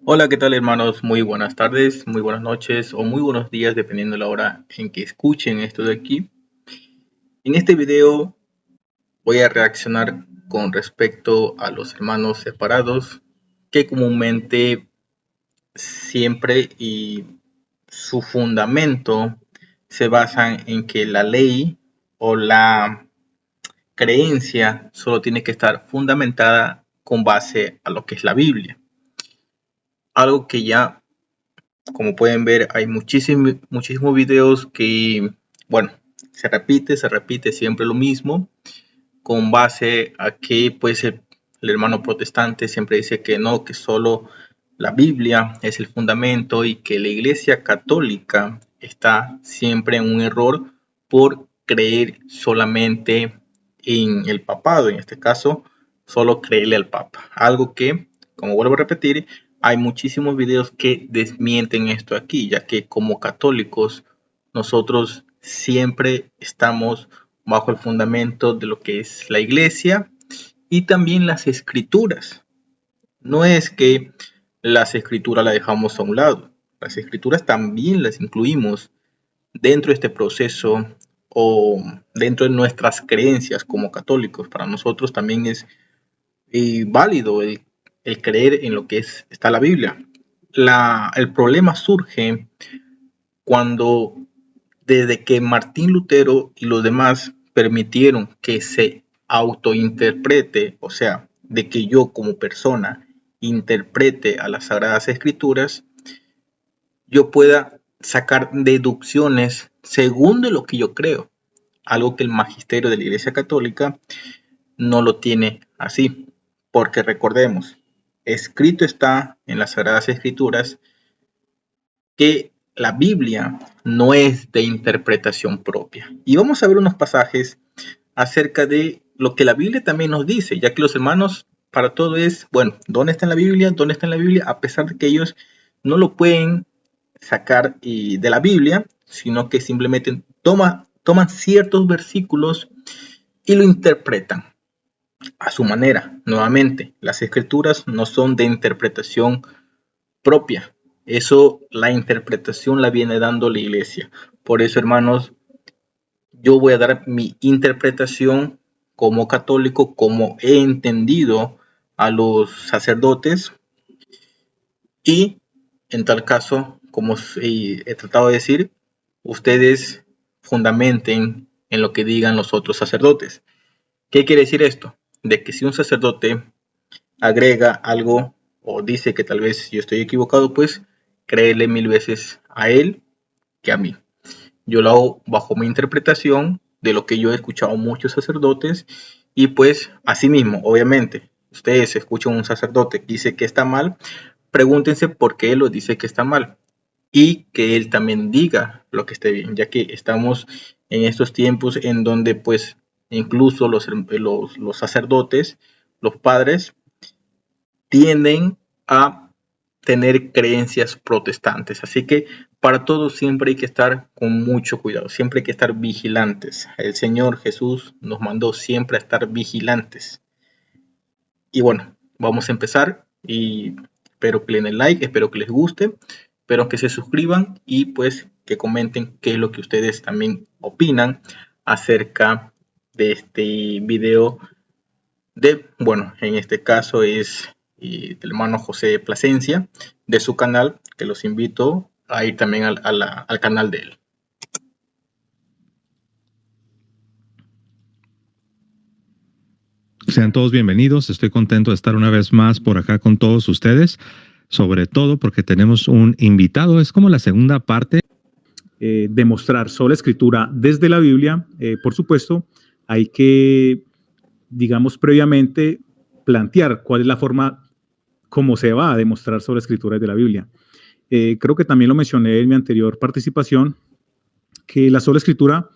Hola, ¿qué tal hermanos? Muy buenas tardes, muy buenas noches o muy buenos días, dependiendo de la hora en que escuchen esto de aquí. En este video voy a reaccionar con respecto a los hermanos separados, que comúnmente siempre y su fundamento se basan en que la ley o la creencia solo tiene que estar fundamentada con base a lo que es la Biblia. Algo que ya, como pueden ver, hay muchísimos videos que, bueno, se repite siempre lo mismo, con base a que pues el hermano protestante siempre dice que no, que solo la Biblia es el fundamento y que la Iglesia Católica está siempre en un error por creer solamente en el papado, en este caso, solo creerle al papa. Algo que, como vuelvo a repetir, hay muchísimos videos que desmienten esto aquí, ya que como católicos nosotros siempre estamos bajo el fundamento de lo que es la iglesia y también las escrituras. No es que las escrituras las dejamos a un lado, las escrituras también las incluimos dentro de este proceso o dentro de nuestras creencias como católicos. Para nosotros también es válido el creer en lo que está la Biblia. El problema surge cuando desde que Martín Lutero y los demás permitieron que se autointerprete, o sea, de que yo como persona interprete a las Sagradas Escrituras, yo pueda sacar deducciones según de lo que yo creo, algo que el magisterio de la Iglesia Católica no lo tiene así, porque recordemos, escrito está en las Sagradas Escrituras que la Biblia no es de interpretación propia. Y vamos a ver unos pasajes acerca de lo que la Biblia también nos dice, ya que los hermanos para todo es, bueno, ¿dónde está en la Biblia? ¿Dónde está en la Biblia? A pesar de que ellos no lo pueden sacar de la Biblia, sino que simplemente toman ciertos versículos y lo interpretan a su manera. Nuevamente, las escrituras no son de interpretación propia. Eso, la interpretación la viene dando la iglesia. Por eso, hermanos, yo voy a dar mi interpretación como católico, como he entendido a los sacerdotes y en tal caso, como he tratado de decir, ustedes fundamenten en lo que digan los otros sacerdotes. ¿Qué quiere decir esto? De que si un sacerdote agrega algo o dice que tal vez yo estoy equivocado, pues créele mil veces a él que a mí. Yo lo hago bajo mi interpretación de lo que yo he escuchado a muchos sacerdotes y pues así mismo, obviamente, ustedes escuchan a un sacerdote que dice que está mal, pregúntense por qué él lo dice que está mal y que él también diga lo que esté bien, ya que estamos en estos tiempos en donde pues incluso los sacerdotes, los padres, tienden a tener creencias protestantes. Así que para todo siempre hay que estar con mucho cuidado, siempre hay que estar vigilantes. El Señor Jesús nos mandó siempre a estar vigilantes. Y bueno, vamos a empezar y espero que le den like, espero que les guste, espero que se suscriban y pues que comenten qué es lo que ustedes también opinan acerca de este video bueno, en este caso es del hermano José Plasencia, de su canal, que los invito a ir también al canal de él. Sean todos bienvenidos, estoy contento de estar una vez más por acá con todos ustedes, sobre todo porque tenemos un invitado, es como la segunda parte. Demostrar sola escritura desde la Biblia, por supuesto, hay que, digamos, previamente plantear cuál es la forma como se va a demostrar sola escritura desde la Biblia. Creo que también lo mencioné en mi anterior participación, que la sola escritura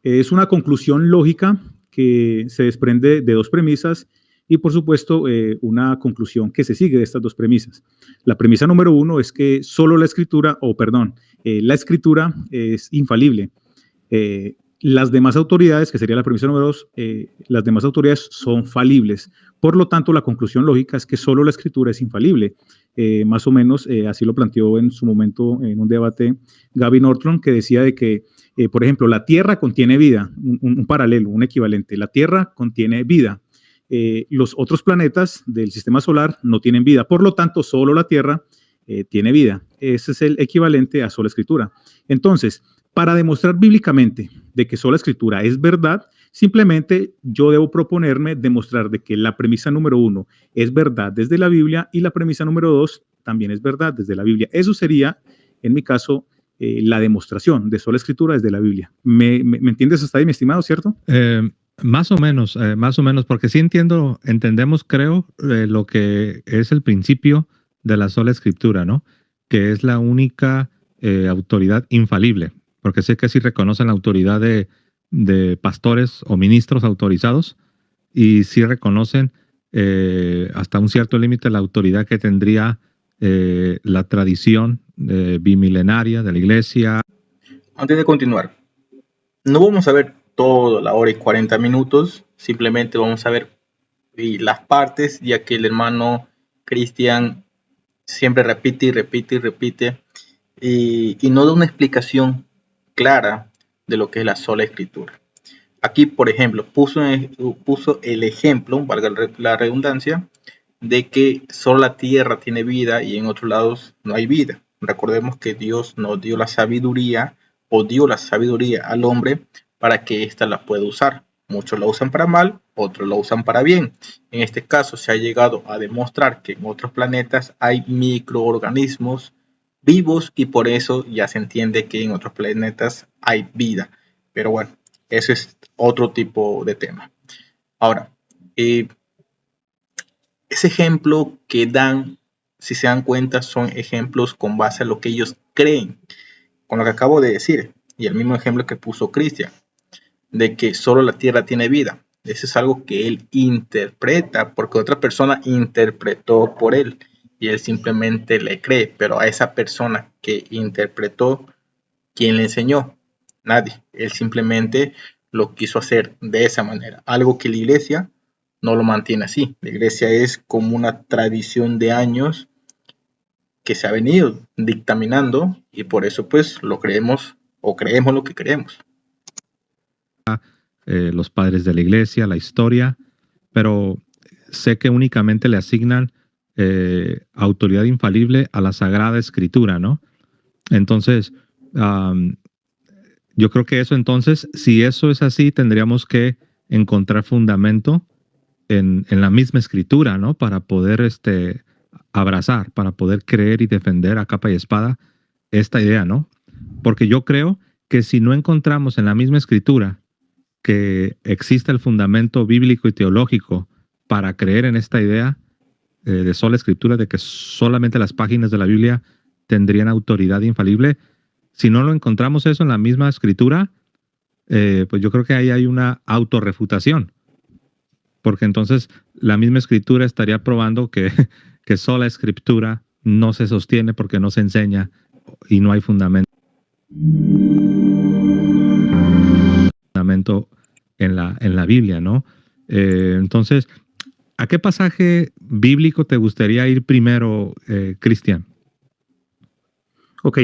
es una conclusión lógica que se desprende de dos premisas y, por supuesto, una conclusión que se sigue de estas dos premisas. La premisa número uno es que solo la escritura, la escritura es infalible. las demás autoridades, que sería la premisa número 2, las demás autoridades son falibles. Por lo tanto, la conclusión lógica es que solo la escritura es infalible. Más o menos así lo planteó en su momento en un debate Gaby Norton, que decía de que, por ejemplo, la Tierra contiene vida, un paralelo, un equivalente. La Tierra contiene vida. Los otros planetas del sistema solar no tienen vida. Por lo tanto, solo la Tierra tiene vida. Ese es el equivalente a sola escritura. Entonces, para demostrar bíblicamente de que sola escritura es verdad, simplemente yo debo proponerme demostrar de que la premisa número 1 es verdad desde la Biblia y la premisa número 2 también es verdad desde la Biblia. Eso sería, en mi caso, la demostración de sola escritura desde la Biblia. ¿Me entiendes hasta ahí, mi estimado, cierto? Más o menos, porque sí entendemos, creo, lo que es el principio de la sola escritura, ¿no? Que es la única autoridad infalible, porque sé que sí reconocen la autoridad de pastores o ministros autorizados y sí reconocen hasta un cierto límite la autoridad que tendría la tradición bimilenaria de la iglesia. Antes de continuar, no vamos a ver toda la hora y 40 minutos, simplemente vamos a ver las partes, ya que el hermano Cristian siempre repite y repite y repite y no da una explicación clara de lo que es la sola escritura. Aquí, por ejemplo, puso el ejemplo, valga la redundancia, de que solo la tierra tiene vida y en otros lados no hay vida. Recordemos que Dios nos dio la sabiduría o dio la sabiduría al hombre para que ésta la pueda usar. Muchos la usan para mal, otros la usan para bien. En este caso se ha llegado a demostrar que en otros planetas hay microorganismos vivos y por eso ya se entiende que en otros planetas hay vida. Pero bueno, eso es otro tipo de tema. Ahora, ese ejemplo que dan, si se dan cuenta, son ejemplos con base a lo que ellos creen, con lo que acabo de decir, y el mismo ejemplo que puso Cristian, de que solo la tierra tiene vida. Eso es algo que él interpreta, porque otra persona interpretó por él, y él simplemente le cree, pero a esa persona que interpretó, ¿quién le enseñó? Nadie. Él simplemente lo quiso hacer de esa manera, algo que la iglesia no lo mantiene así. La iglesia es como una tradición de años que se ha venido dictaminando y por eso pues lo creemos o creemos lo que creemos. Los padres de la iglesia, la historia, pero sé que únicamente le asignan autoridad infalible a la Sagrada Escritura, ¿no? Entonces, yo creo que eso entonces, si eso es así, tendríamos que encontrar fundamento en la misma escritura, ¿no? Para poder abrazar, para poder creer y defender a capa y espada esta idea, ¿no? Porque yo creo que si no encontramos en la misma escritura que existe el fundamento bíblico y teológico para creer en esta idea de sola escritura, de que solamente las páginas de la Biblia tendrían autoridad infalible, si no lo encontramos eso en la misma escritura, pues yo creo que ahí hay una autorrefutación. Porque entonces la misma escritura estaría probando que sola escritura no se sostiene porque no se enseña y no hay fundamento en la Biblia, ¿no? Entonces, ¿a qué pasaje bíblico te gustaría ir primero, Cristian? Ok.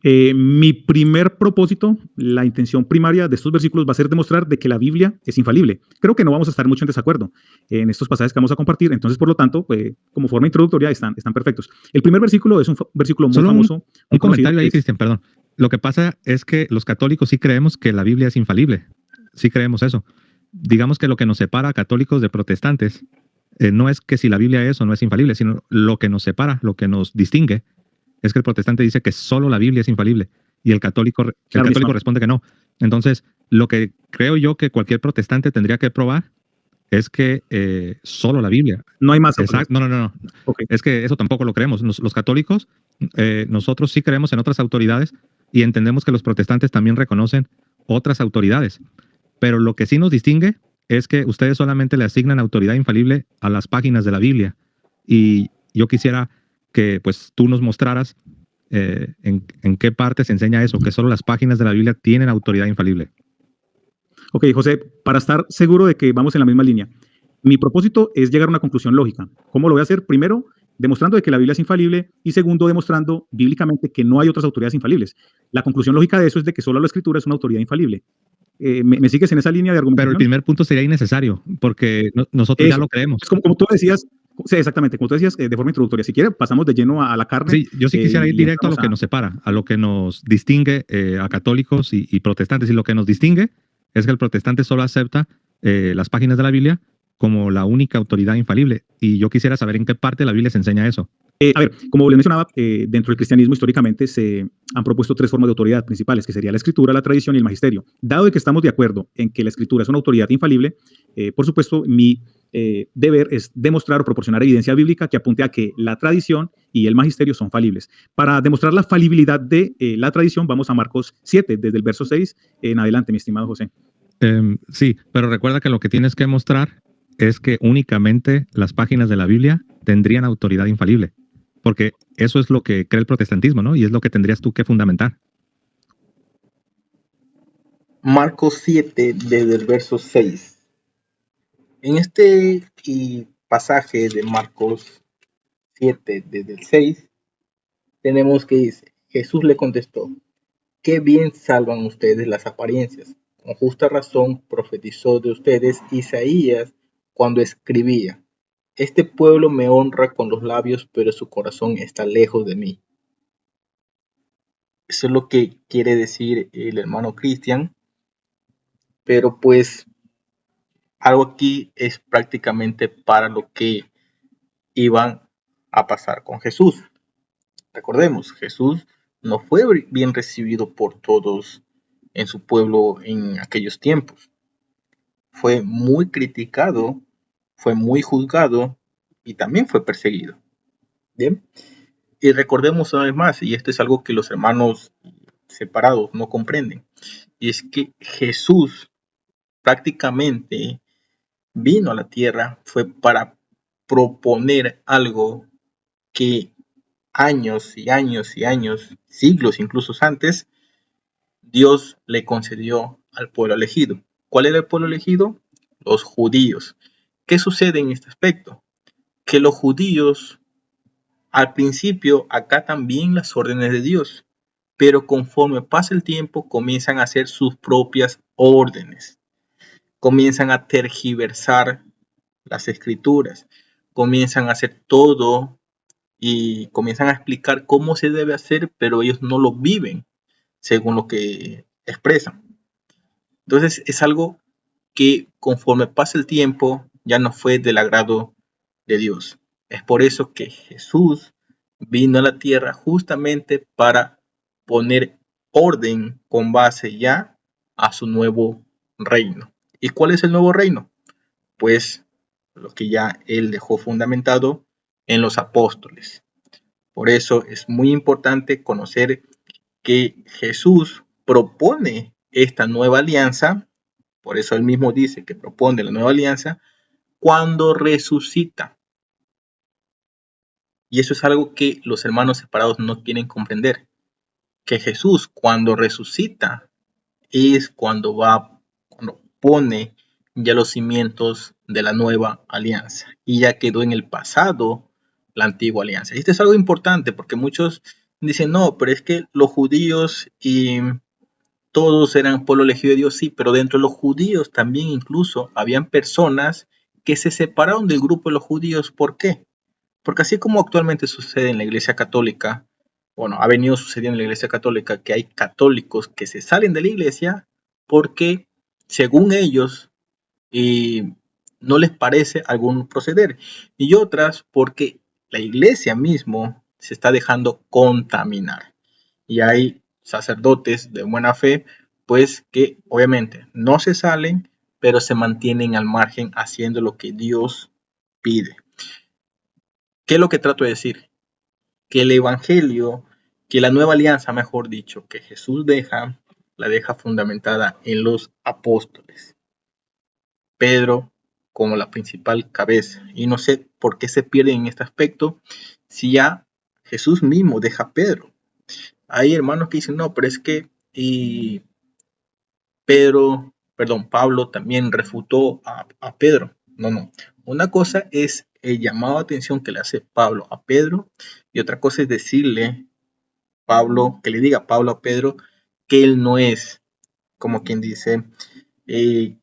Mi primer propósito, la intención primaria de estos versículos va a ser demostrar de que la Biblia es infalible. Creo que no vamos a estar mucho en desacuerdo en estos pasajes que vamos a compartir, entonces por lo tanto, como forma introductoria están perfectos. El primer versículo es un versículo muy famoso. Un comentario ahí, Cristian, perdón. Lo que pasa es que los católicos sí creemos que la Biblia es infalible. Sí creemos eso. Digamos que lo que nos separa a católicos de protestantes no es que si la Biblia es o no es infalible, sino lo que nos separa, lo que nos distingue, es que el protestante dice que solo la Biblia es infalible y el católico responde que no. Entonces, lo que creo yo que cualquier protestante tendría que probar es que solo la Biblia. No hay más. Exacto. No. Okay. Es que eso tampoco lo creemos. Los católicos, nosotros sí creemos en otras autoridades y entendemos que los protestantes también reconocen otras autoridades. Pero lo que sí nos distingue es que ustedes solamente le asignan autoridad infalible a las páginas de la Biblia. Y yo quisiera que pues tú nos mostraras en qué parte se enseña eso, que solo las páginas de la Biblia tienen autoridad infalible. Ok, José, para estar seguro de que vamos en la misma línea, mi propósito es llegar a una conclusión lógica. ¿Cómo lo voy a hacer? Primero, demostrando de que la Biblia es infalible y segundo, demostrando bíblicamente que no hay otras autoridades infalibles. La conclusión lógica de eso es de que solo la Escritura es una autoridad infalible. ¿Me sigues en esa línea de Pero el argumentación? primer punto sería innecesario, porque nosotros ya Eso. lo creemos. Es como tú decías, sí, exactamente, como tú decías de forma introductoria. Si quieres, pasamos de lleno a la carne Sí, yo sí quisiera ir y directo a lo entramos que a... nos separa, a lo que nos distingue a católicos y protestantes. Y lo que nos distingue es que el protestante solo acepta las páginas de la Biblia como la única autoridad infalible. Y yo quisiera saber en qué parte de la Biblia se enseña eso. A ver, como les mencionaba, dentro del cristianismo históricamente se han propuesto tres formas de autoridad principales, que sería la escritura, la tradición y el magisterio. Dado de que estamos de acuerdo en que la escritura es una autoridad infalible, por supuesto, mi deber es demostrar o proporcionar evidencia bíblica que apunte a que la tradición y el magisterio son falibles. Para demostrar la falibilidad de la tradición, vamos a Marcos 7, desde el verso 6 en adelante, mi estimado José. Sí, pero recuerda que lo que tienes que mostrar es que únicamente las páginas de la Biblia tendrían autoridad infalible, porque eso es lo que cree el protestantismo, ¿no? Y es lo que tendrías tú que fundamentar. Marcos 7, desde el verso 6. En este pasaje de Marcos 7, desde el 6, tenemos que dice, Jesús le contestó, qué bien salvan ustedes las apariencias. Con justa razón profetizó de ustedes Isaías cuando escribía, este pueblo me honra con los labios, pero su corazón está lejos de mí. Eso es lo que quiere decir el hermano Cristian, pero pues algo aquí es prácticamente para lo que iban a pasar con Jesús. Recordemos, Jesús no fue bien recibido por todos en su pueblo en aquellos tiempos. Fue muy criticado, fue muy juzgado y también fue perseguido. Bien, y recordemos una vez más, y esto es algo que los hermanos separados no comprenden, y es que Jesús prácticamente vino a la tierra fue para proponer algo que años y años y años, siglos incluso antes, Dios le concedió al pueblo elegido. ¿Cuál era el pueblo elegido? Los judíos. ¿Qué sucede en este aspecto? Que los judíos al principio acatan bien las órdenes de Dios, pero conforme pasa el tiempo comienzan a hacer sus propias órdenes, comienzan a tergiversar las escrituras, comienzan a hacer todo y comienzan a explicar cómo se debe hacer, pero ellos no lo viven según lo que expresan. Entonces es algo que conforme pasa el tiempo ya no fue del agrado de Dios. Es por eso que Jesús vino a la tierra justamente para poner orden con base ya a su nuevo reino. ¿Y cuál es el nuevo reino? Pues lo que ya él dejó fundamentado en los apóstoles. Por eso es muy importante conocer que Jesús propone esta nueva alianza, por eso él mismo dice que propone la nueva alianza, cuando resucita. Y eso es algo que los hermanos separados no quieren comprender, que Jesús cuando resucita es cuando cuando pone ya los cimientos de la nueva alianza y ya quedó en el pasado la antigua alianza. Y esto es algo importante porque muchos dicen, no, pero es que los judíos y todos eran pueblo elegido de Dios, sí, pero dentro de los judíos también incluso habían personas que se separaron del grupo de los judíos. ¿Por qué? Porque así como actualmente sucede en la Iglesia Católica, bueno, ha venido sucediendo en la Iglesia Católica que hay católicos que se salen de la Iglesia porque, según ellos, no les parece algún proceder. Y otras porque la Iglesia mismo se está dejando contaminar. Y hay sacerdotes de buena fe, pues que obviamente no se salen, pero se mantienen al margen haciendo lo que Dios pide. ¿Qué es lo que trato de decir? Que el Evangelio, que la nueva alianza, mejor dicho, que Jesús la deja fundamentada en los apóstoles. Pedro como la principal cabeza. Y no sé por qué se pierde en este aspecto si ya Jesús mismo deja a Pedro. Hay hermanos que dicen, no, pero es que Pedro Pablo también refutó a Pedro. No. Una cosa es el llamado de atención que le hace Pablo a Pedro y otra cosa es decirle que le diga Pablo a Pedro que él no es, como quien dice, el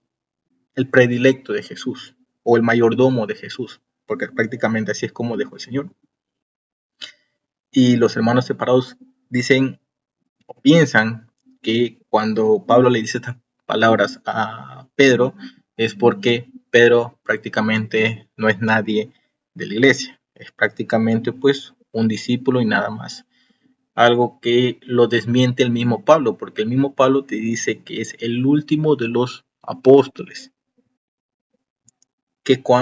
predilecto de Jesús o el mayordomo de Jesús, porque prácticamente así es como dejó el Señor. Y los hermanos separados dicen o piensan que cuando Pablo le dice estas palabras a Pedro es porque Pedro prácticamente no es nadie de la iglesia, es prácticamente pues un discípulo y nada más. Algo que lo desmiente el mismo Pablo, porque el mismo Pablo te dice que es el último de los apóstoles.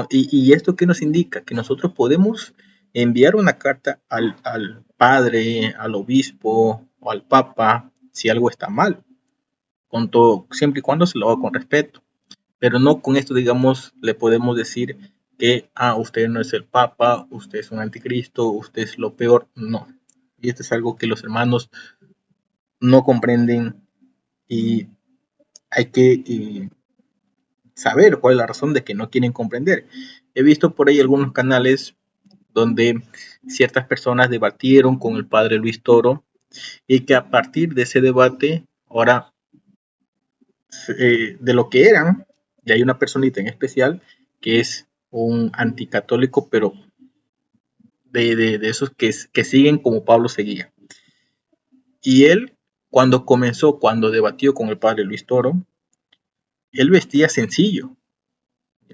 ¿Y esto qué nos indica? Que nosotros podemos enviar una carta al padre, al obispo o al papa si algo está mal, con todo, siempre y cuando se lo haga con respeto. Pero no con esto, digamos, le podemos decir que usted no es el papa, usted es un anticristo, usted es lo peor. No. Y esto es algo que los hermanos no comprenden y hay que saber cuál es la razón de que no quieren comprender. He visto por ahí algunos canales donde ciertas personas debatieron con el padre Luis Toro y que a partir de ese debate, ahora de lo que eran, y hay una personita en especial que es un anticatólico, pero de esos que siguen como Pablo seguía. Y él, cuando debatió con el padre Luis Toro, él vestía sencillo.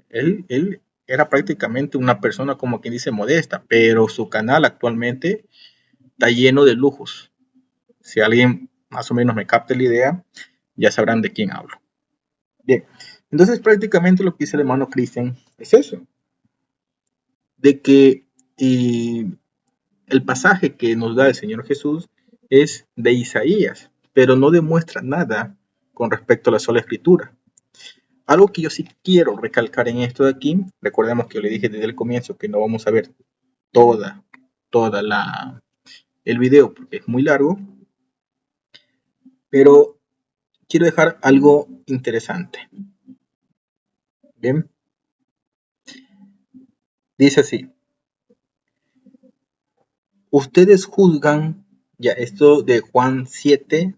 Él era prácticamente una persona como quien dice modesta, pero su canal actualmente está lleno de lujos. Si alguien más o menos me capta la idea, ya sabrán de quién hablo. Bien, entonces prácticamente lo que dice el hermano Cristian es eso, de que el pasaje que nos da el Señor Jesús es de Isaías, pero no demuestra nada con respecto a la sola escritura. Algo que yo sí quiero recalcar en esto de aquí, recordemos que yo le dije desde el comienzo que no vamos a ver toda el video porque es muy largo, pero quiero dejar algo interesante. Bien, dice así: ustedes juzgan, ya esto de Juan 7,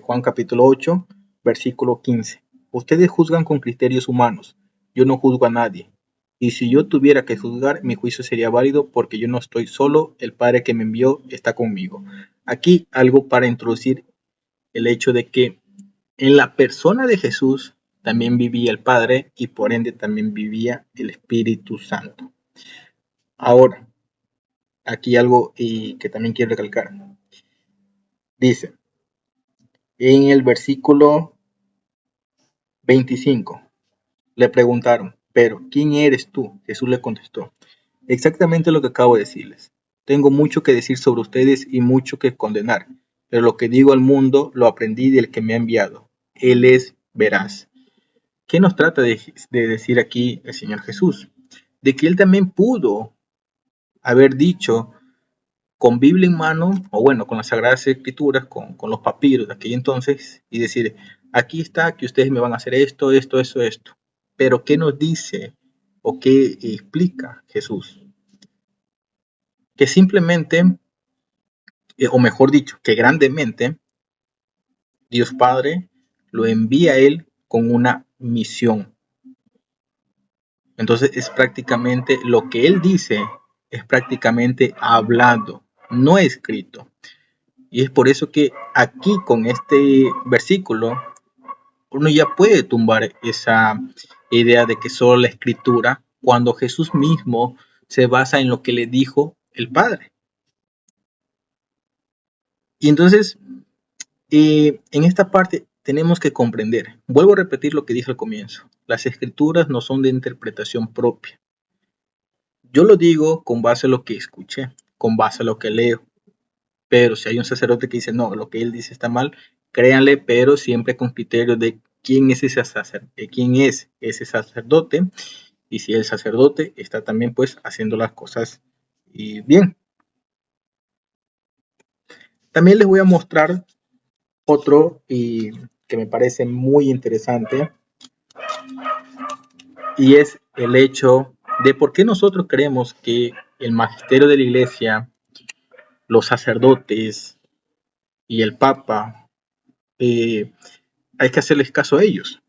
Juan capítulo 8, versículo 15. Ustedes juzgan con criterios humanos, yo no juzgo a nadie. Y si yo tuviera que juzgar, mi juicio sería válido porque yo no estoy solo, el Padre que me envió está conmigo. Aquí algo para introducir el hecho de que en la persona de Jesús también vivía el Padre y por ende también vivía el Espíritu Santo. Ahora, aquí algo que también quiero recalcar. Dice, en el versículo 25, le preguntaron, pero ¿quién eres tú? Jesús le contestó, exactamente lo que acabo de decirles. Tengo mucho que decir sobre ustedes y mucho que condenar, pero lo que digo al mundo lo aprendí del que me ha enviado. Él es veraz. ¿Qué nos trata de decir aquí el Señor Jesús? De que Él también pudo haber dicho con Biblia en mano, o bueno, con las Sagradas Escrituras, con los papiros de aquel entonces, y decir, aquí está, que ustedes me van a hacer esto. Pero ¿qué nos dice o qué explica Jesús? Que simplemente, o mejor dicho, que grandemente, Dios Padre lo envía a Él con una misión. Entonces es prácticamente lo que Él dice, es prácticamente hablado, no escrito. Y es por eso que aquí con este versículo uno ya puede tumbar esa idea de que solo la escritura, cuando Jesús mismo se basa en lo que le dijo el Padre. Y entonces, en esta parte tenemos que comprender, vuelvo a repetir lo que dije al comienzo, las escrituras no son de interpretación propia. Yo lo digo con base a lo que escuché, con base a lo que leo. Pero si hay un sacerdote que dice, no, lo que él dice está mal, créanle, pero siempre con criterio de quién es ese sacerdote y si el sacerdote está también pues haciendo las cosas bien. También les voy a mostrar otro y que me parece muy interesante, y es el hecho de por qué nosotros creemos que el magisterio de la iglesia, los sacerdotes y el papa, hay que hacerles caso a ellos.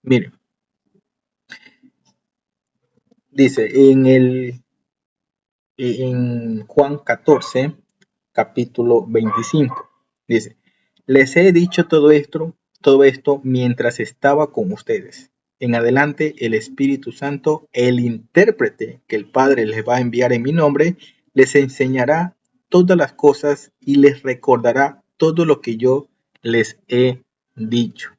Miren, dice en Juan 14, capítulo 25, dice: les he dicho todo esto mientras estaba con ustedes. En adelante el Espíritu Santo, el intérprete que el Padre les va a enviar en mi nombre, les enseñará todas las cosas y les recordará todo lo que yo les he dicho.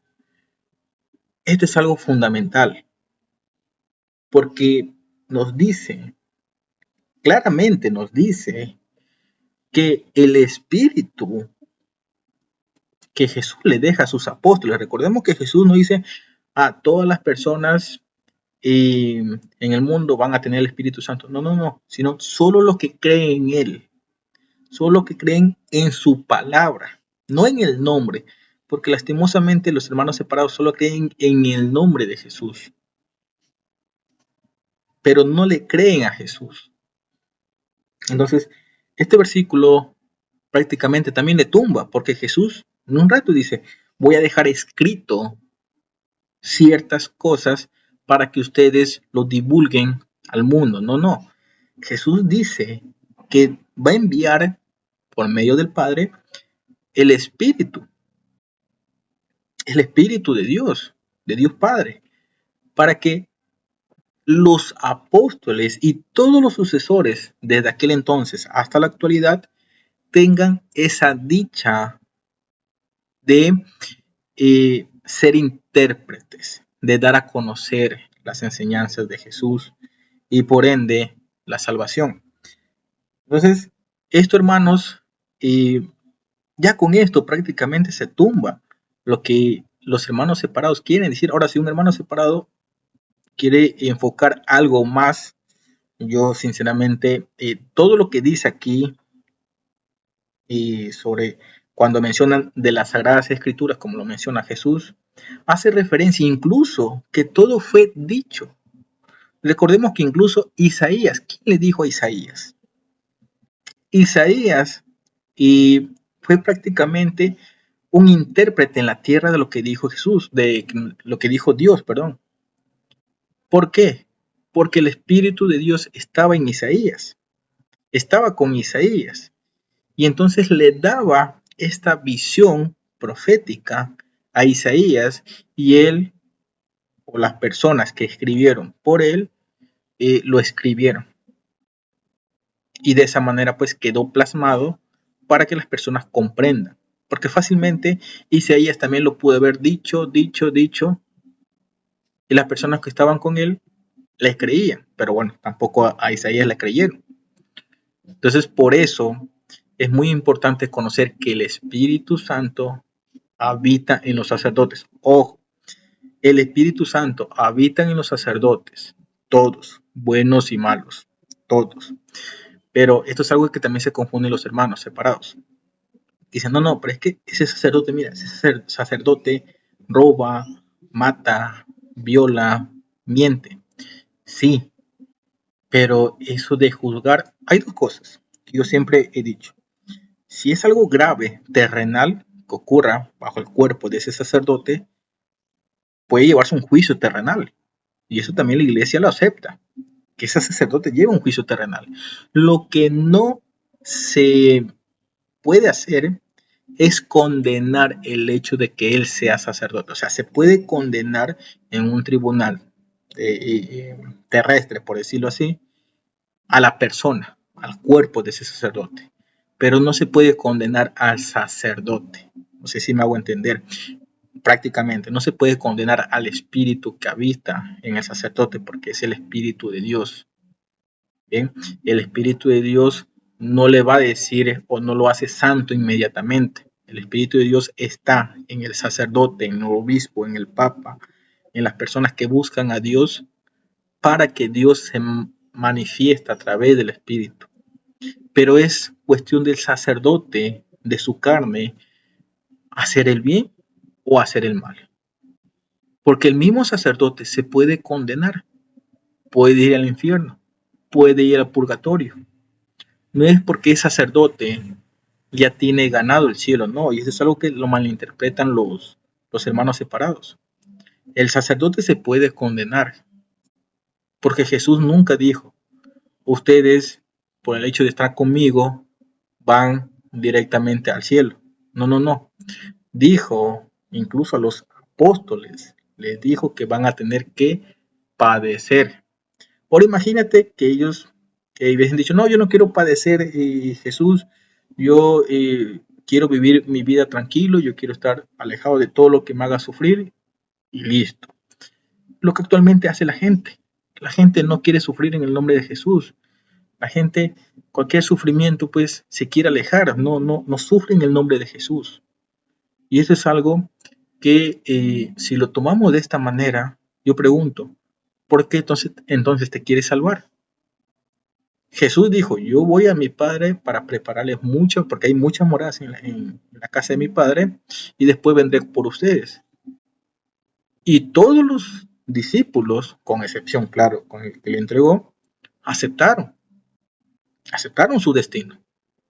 Esto es algo fundamental porque nos dice, claramente nos dice, que el Espíritu que Jesús le deja a sus apóstoles, recordemos que Jesús no dice a todas las personas en el mundo van a tener el Espíritu Santo, no, sino solo los que creen en Él, solo los que creen en su palabra, no en el nombre, porque lastimosamente los hermanos separados solo creen en el nombre de Jesús, pero no le creen a Jesús. Entonces, este versículo prácticamente también le tumba, porque Jesús en un rato dice: voy a dejar escrito ciertas cosas para que ustedes lo divulguen al mundo. No. Jesús dice que va a enviar por medio del Padre el Espíritu de Dios Padre, para que los apóstoles y todos los sucesores desde aquel entonces hasta la actualidad tengan esa dicha de ser intérpretes, de dar a conocer las enseñanzas de Jesús y por ende la salvación. Entonces, esto, hermanos, ya con esto prácticamente se tumba lo que los hermanos separados quieren decir. Ahora, si un hermano separado quiere enfocar algo más, yo sinceramente, todo lo que dice aquí sobre cuando mencionan de las Sagradas Escrituras, como lo menciona Jesús, hace referencia incluso que todo fue dicho. Recordemos que incluso Isaías, ¿quién le dijo a Isaías? Isaías fue prácticamente un intérprete en la tierra de lo que dijo Jesús, de lo que dijo Dios, perdón. ¿Por qué? Porque el Espíritu de Dios estaba en Isaías, estaba con Isaías, y entonces le daba esta visión profética a Isaías, y él, o las personas que escribieron por él, lo escribieron. Y de esa manera pues quedó plasmado para que las personas comprendan. Porque fácilmente Isaías también lo pudo haber dicho, y las personas que estaban con él les creían. Pero bueno, tampoco a Isaías le creyeron. Entonces por eso es muy importante conocer que el Espíritu Santo habita en los sacerdotes. Ojo, el Espíritu Santo habita en los sacerdotes, todos, buenos y malos, todos. Pero esto es algo que también se confunde en los hermanos separados. Dicen, no, pero es que ese sacerdote, mira, ese sacerdote roba, mata, viola, miente. Sí, pero eso de juzgar, hay dos cosas que yo siempre he dicho. Si es algo grave, terrenal, que ocurra bajo el cuerpo de ese sacerdote, puede llevarse un juicio terrenal. Y eso también la iglesia lo acepta, que ese sacerdote lleve un juicio terrenal. Lo que no se puede hacer es condenar el hecho de que él sea sacerdote. O sea, se puede condenar en un tribunal terrestre, por decirlo así, a la persona, al cuerpo de ese sacerdote, pero no se puede condenar al sacerdote. No sé si me hago entender. Prácticamente no se puede condenar al espíritu que habita en el sacerdote, porque es el Espíritu de Dios. Bien, el Espíritu de Dios no le va a decir o no lo hace santo inmediatamente. El Espíritu de Dios está en el sacerdote, en el obispo, en el papa, en las personas que buscan a Dios, para que Dios se manifiesta a través del Espíritu. Pero es cuestión del sacerdote, de su carne, hacer el bien o hacer el mal. Porque el mismo sacerdote se puede condenar, puede ir al infierno, puede ir al purgatorio. No es porque es sacerdote ya tiene ganado el cielo, no, y eso es algo que lo malinterpretan los hermanos separados. El sacerdote se puede condenar, porque Jesús nunca dijo, ustedes por el hecho de estar conmigo van directamente al cielo. No, no, no. Dijo, incluso a los apóstoles, les dijo que van a tener que padecer. Ahora imagínate que ellos hubiesen dicho, no, yo no quiero padecer, Jesús, yo quiero vivir mi vida tranquilo, yo quiero estar alejado de todo lo que me haga sufrir y listo. Lo que actualmente hace la gente. La gente no quiere sufrir en el nombre de Jesús. La gente, cualquier sufrimiento, pues se quiere alejar, no sufre en el nombre de Jesús. Y eso es algo que si lo tomamos de esta manera, yo pregunto, ¿por qué entonces te quieres salvar? Jesús dijo, yo voy a mi Padre para prepararles mucho, porque hay muchas moradas en la casa de mi Padre, y después vendré por ustedes. Y todos los discípulos, con excepción, claro, con el que le entregó, aceptaron su destino.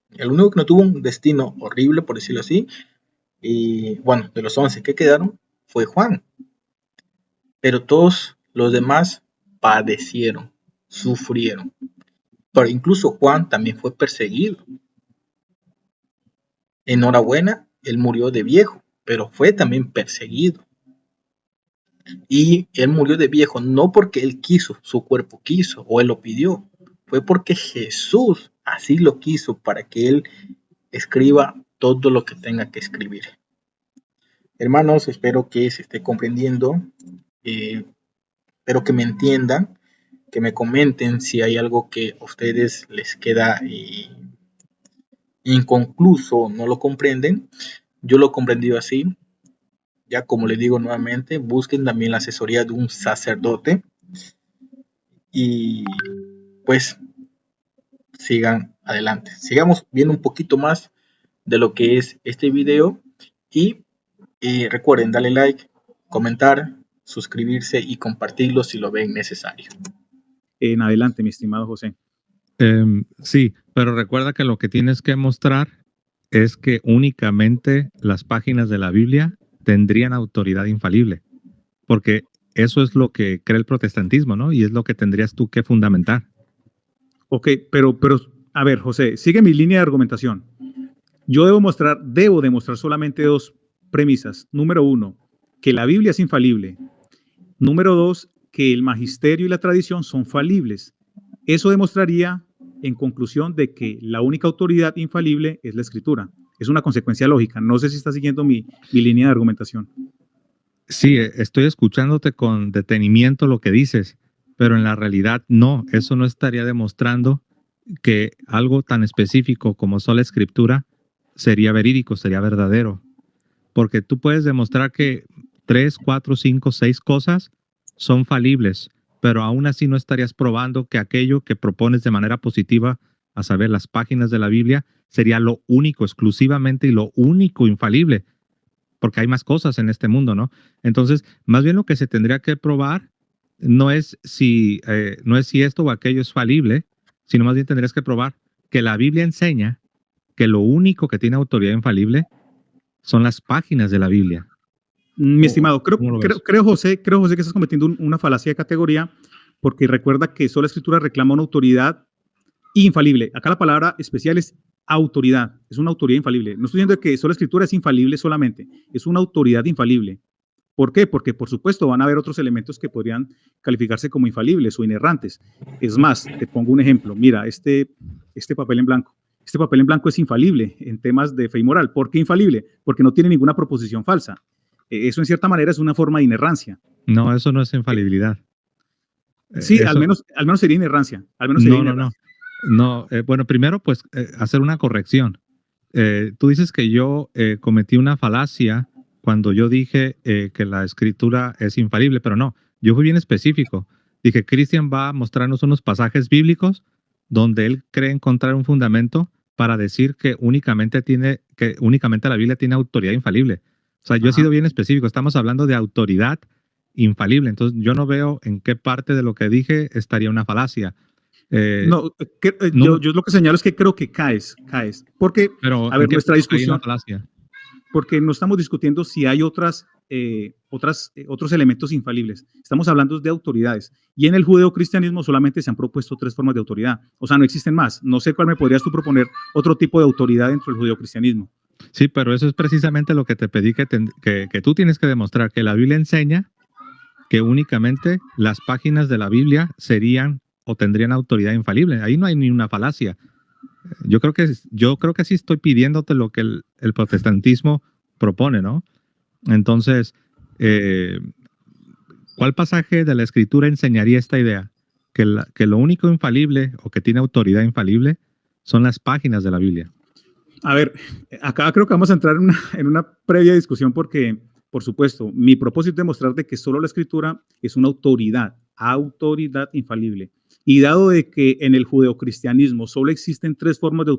El único que no tuvo un destino horrible, por decirlo así, y bueno, de los 11 que quedaron, fue Juan. Pero todos los demás padecieron, sufrieron. Pero incluso Juan también fue perseguido. Enhorabuena, él murió de viejo, pero fue también perseguido. Y él murió de viejo no porque él quiso, su cuerpo quiso o él lo pidió. Fue porque Jesús así lo quiso para que él escriba todo lo que tenga que escribir. Hermanos, espero que se esté comprendiendo. Espero que me entiendan, que me comenten si hay algo que a ustedes les queda inconcluso, no lo comprenden. Yo lo he comprendido así. Ya como les digo nuevamente, busquen también la asesoría de un sacerdote y pues sigan adelante. Sigamos viendo un poquito más de lo que es este video y recuerden darle like, comentar, suscribirse y compartirlo si lo ven necesario. En adelante, mi estimado José. Sí, pero recuerda que lo que tienes que mostrar es que únicamente las páginas de la Biblia tendrían autoridad infalible, porque eso es lo que cree el protestantismo, ¿no? Y es lo que tendrías tú que fundamentar. Ok, pero, a ver, José, sigue mi línea de argumentación. Yo debo demostrar solamente dos premisas. Número 1, que la Biblia es infalible. Número 2, que el magisterio y la tradición son falibles. Eso demostraría, en conclusión, de que la única autoridad infalible es la Escritura. Es una consecuencia lógica. No sé si está siguiendo mi línea de argumentación. Sí, estoy escuchándote con detenimiento lo que dices, pero en la realidad no, eso no estaría demostrando que algo tan específico como sola Escritura sería verídico, sería verdadero. Porque tú puedes demostrar que 3, 4, 5, 6 cosas son falibles, pero aún así no estarías probando que aquello que propones de manera positiva, a saber, las páginas de la Biblia, sería lo único, exclusivamente y lo único infalible, porque hay más cosas en este mundo, ¿no? Entonces, más bien lo que se tendría que probar no es si esto o aquello es falible, sino más bien tendrías que probar que la Biblia enseña que lo único que tiene autoridad infalible son las páginas de la Biblia. Mi estimado, creo, José, que estás cometiendo una falacia de categoría, porque recuerda que sola Escritura reclama una autoridad infalible. Acá la palabra especial es autoridad, es una autoridad infalible. No estoy diciendo que sola Escritura es infalible solamente, es una autoridad infalible. ¿Por qué? Porque por supuesto van a haber otros elementos que podrían calificarse como infalibles o inerrantes. Es más, te pongo un ejemplo. Mira, este papel en blanco. Este papel en blanco es infalible en temas de fe y moral. ¿Por qué infalible? Porque no tiene ninguna proposición falsa. Eso en cierta manera es una forma de inerrancia. No, eso no es infalibilidad. Sí, eso, al menos sería inerrancia. No, bueno, primero pues hacer una corrección. Tú dices que yo cometí una falacia cuando yo dije que la Escritura es infalible, pero no, yo fui bien específico. Dije, Cristian va a mostrarnos unos pasajes bíblicos donde él cree encontrar un fundamento para decir que únicamente tiene que únicamente la Biblia tiene autoridad infalible. O sea, yo he sido bien específico, estamos hablando de autoridad infalible, entonces yo no veo en qué parte de lo que dije estaría una falacia. No, No, yo lo que señalo es que creo que caes. Porque, pero a ¿en ver, qué nuestra punto caí en la discusión, falacia? porque no estamos discutiendo si hay otros elementos infalibles. Estamos hablando de autoridades. Y en el judeocristianismo solamente se han propuesto 3 formas de autoridad. O sea, no existen más. No sé cuál me podrías tú proponer otro tipo de autoridad dentro del judeocristianismo. Sí, pero eso es precisamente lo que te pedí que tú tienes que demostrar, que la Biblia enseña que únicamente las páginas de la Biblia serían o tendrían autoridad infalible. Ahí no hay ni una falacia. Yo creo que sí estoy pidiéndote lo que el protestantismo propone, ¿no? Entonces, ¿cuál pasaje de la Escritura enseñaría esta idea? Que lo único infalible o que tiene autoridad infalible son las páginas de la Biblia. A ver, acá creo que vamos a entrar en una previa discusión porque, por supuesto, mi propósito es demostrarte que solo la Escritura es una autoridad infalible. Y dado de que en el judeocristianismo solo existen 3 formas de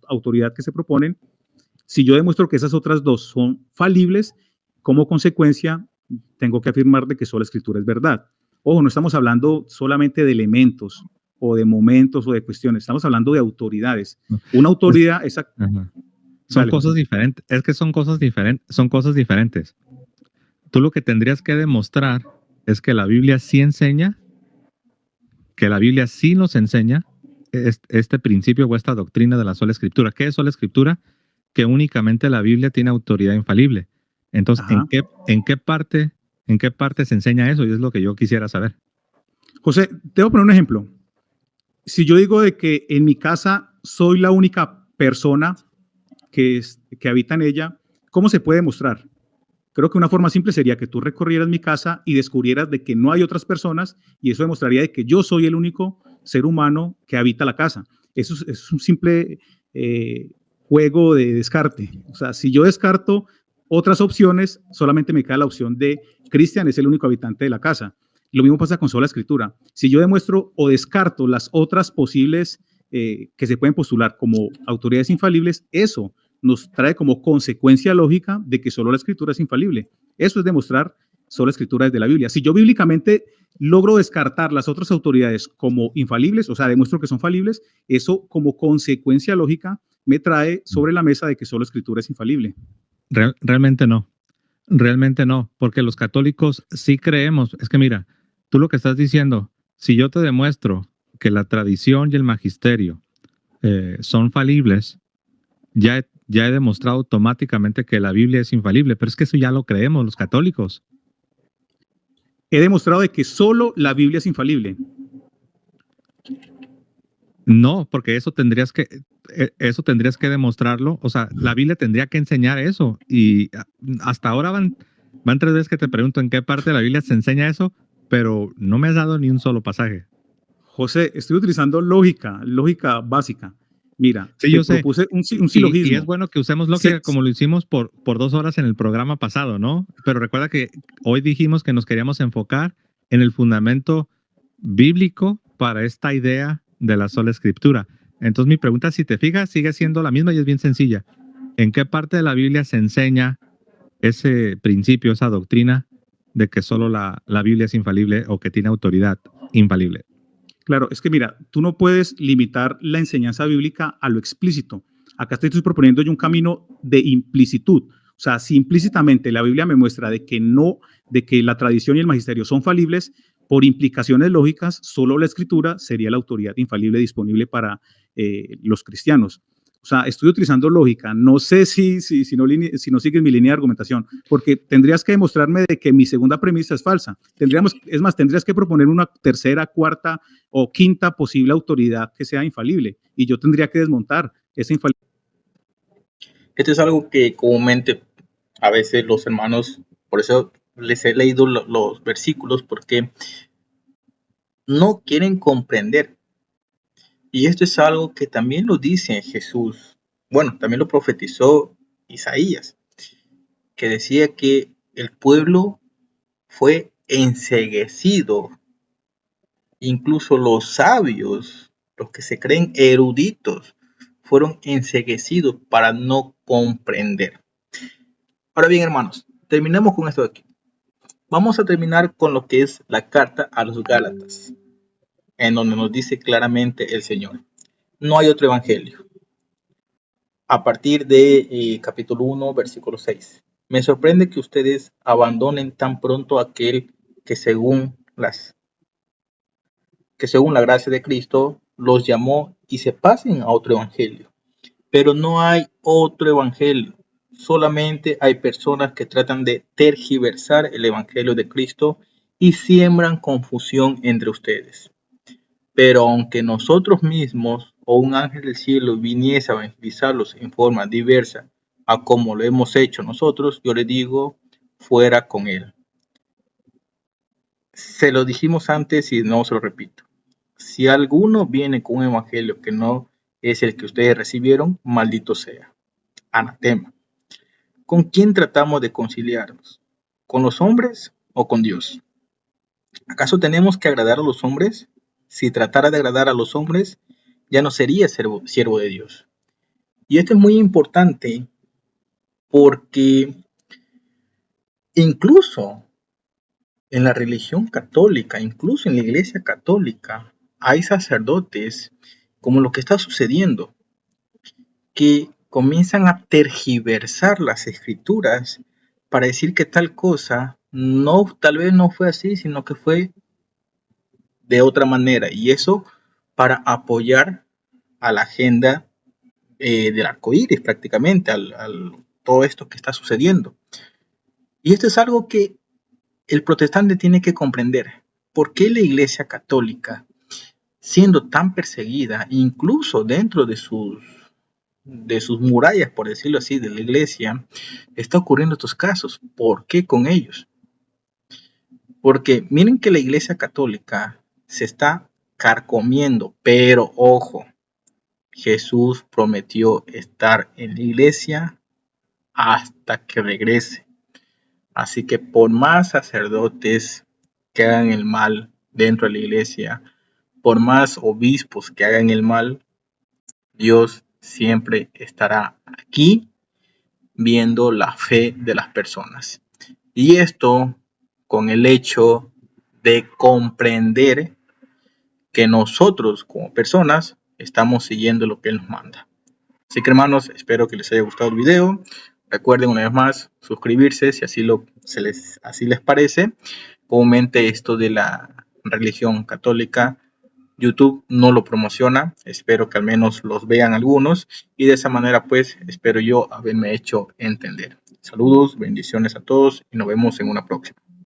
autoridad que se proponen, si yo demuestro que esas otras 2 son falibles, como consecuencia, tengo que afirmar de que solo la Escritura es verdad. Ojo, no estamos hablando solamente de elementos o de momentos o de cuestiones, estamos hablando de autoridades. Una autoridad es... Ajá. Son Dale, cosas José. diferentes. Es que son cosas diferentes. Tú lo que tendrías que demostrar es que la Biblia sí enseña, que la Biblia sí nos enseña este principio o esta doctrina de la sola escritura. ¿Qué es sola escritura? Que únicamente la Biblia tiene autoridad infalible. Entonces, Ajá. ¿en qué parte se enseña eso? Y es lo que yo quisiera saber. José, te voy a poner un ejemplo. Si yo digo de que en mi casa soy la única persona que habita en ella, ¿cómo se puede demostrar? Creo que una forma simple sería que tú recorrieras mi casa y descubrieras de que no hay otras personas y eso demostraría de que yo soy el único ser humano que habita la casa. Eso es un simple juego de descarte. O sea, si yo descarto otras opciones, solamente me queda la opción de Cristian es el único habitante de la casa. Lo mismo pasa con sola escritura. Si yo demuestro o descarto las otras posibles que se pueden postular como autoridades infalibles, eso nos trae como consecuencia lógica de que solo la escritura es infalible. Eso es demostrar solo la escritura desde la Biblia. Si yo bíblicamente logro descartar las otras autoridades como infalibles, o sea, demuestro que son falibles, eso como consecuencia lógica me trae sobre la mesa de que solo la escritura es infalible. Realmente no, porque los católicos sí creemos. Es que mira, tú lo que estás diciendo, si yo te demuestro que la tradición y el magisterio son falibles, ya he demostrado automáticamente que la Biblia es infalible, pero es que eso ya lo creemos los católicos. He demostrado de que solo la Biblia es infalible. No, porque eso tendrías que demostrarlo. O sea, la Biblia tendría que enseñar eso. Y hasta ahora van 3 veces que te pregunto en qué parte de la Biblia se enseña eso, pero no me has dado ni un solo pasaje. José, estoy utilizando lógica básica. Mira, Sí, te yo sé. propuse un silogismo. Y es bueno que usemos lógica como lo hicimos por 2 horas en el programa pasado, ¿no? Pero recuerda que hoy dijimos que nos queríamos enfocar en el fundamento bíblico para esta idea de la sola escritura. Entonces mi pregunta, si te fijas, sigue siendo la misma y es bien sencilla. ¿En qué parte de la Biblia se enseña ese principio, esa doctrina de que solo la Biblia es infalible o que tiene autoridad infalible? Claro, es que mira, tú no puedes limitar la enseñanza bíblica a lo explícito. Acá estoy proponiendo yo un camino de implicitud. O sea, si implícitamente la Biblia me muestra de que la tradición y el magisterio son falibles, por implicaciones lógicas, solo la escritura sería la autoridad infalible disponible para los cristianos. O sea, estoy utilizando lógica. No sé si no sigues mi línea de argumentación, porque tendrías que demostrarme de que mi segunda premisa es falsa. Tendrías que proponer una tercera, cuarta o quinta posible autoridad que sea infalible, y yo tendría que desmontar esa infalibilidad. Esto es algo que comúnmente a veces los hermanos, por eso les he leído los versículos, porque no quieren comprender. Y esto es algo que también lo dice Jesús. Bueno, también lo profetizó Isaías, que decía que el pueblo fue enceguecido. Incluso los sabios, los que se creen eruditos, fueron enceguecidos para no comprender. Ahora bien, hermanos, terminemos con esto de aquí. Vamos a terminar con lo que es la carta a los Gálatas, en donde nos dice claramente el Señor: no hay otro evangelio. A partir de capítulo 1, versículo 6. Me sorprende que ustedes abandonen tan pronto aquel que según la gracia de Cristo los llamó y se pasen a otro evangelio. Pero no hay otro evangelio. Solamente hay personas que tratan de tergiversar el evangelio de Cristo y siembran confusión entre ustedes. Pero aunque nosotros mismos o un ángel del cielo viniese a evangelizarlos en forma diversa a como lo hemos hecho nosotros, yo le digo, fuera con él. Se lo dijimos antes y no se lo repito. Si alguno viene con un evangelio que no es el que ustedes recibieron, maldito sea. Anatema. ¿Con quién tratamos de conciliarnos? ¿Con los hombres o con Dios? ¿Acaso tenemos que agradar a los hombres? Si tratara de agradar a los hombres, ya no sería siervo de Dios. Y esto es muy importante porque incluso en la religión católica, incluso en la iglesia católica, hay sacerdotes, como lo que está sucediendo, que comienzan a tergiversar las escrituras para decir que tal cosa tal vez no fue así, sino que fue de otra manera, y eso para apoyar a la agenda del arco iris, prácticamente, todo esto que está sucediendo. Y esto es algo que el protestante tiene que comprender. ¿Por qué la iglesia católica, siendo tan perseguida, incluso dentro de sus murallas, por decirlo así, de la iglesia, está ocurriendo estos casos? ¿Por qué con ellos? Porque miren que la iglesia católica se está carcomiendo, pero ojo, Jesús prometió estar en la iglesia hasta que regrese. Así que por más sacerdotes que hagan el mal dentro de la iglesia, por más obispos que hagan el mal, Dios siempre estará aquí viendo la fe de las personas. Y esto con el hecho de comprender que nosotros como personas estamos siguiendo lo que Él nos manda. Así que, hermanos, espero que les haya gustado el video. Recuerden una vez más suscribirse si así les parece. Comúnmente esto de la religión católica, YouTube no lo promociona. Espero que al menos los vean algunos y de esa manera pues espero yo haberme hecho entender. Saludos, bendiciones a todos y nos vemos en una próxima.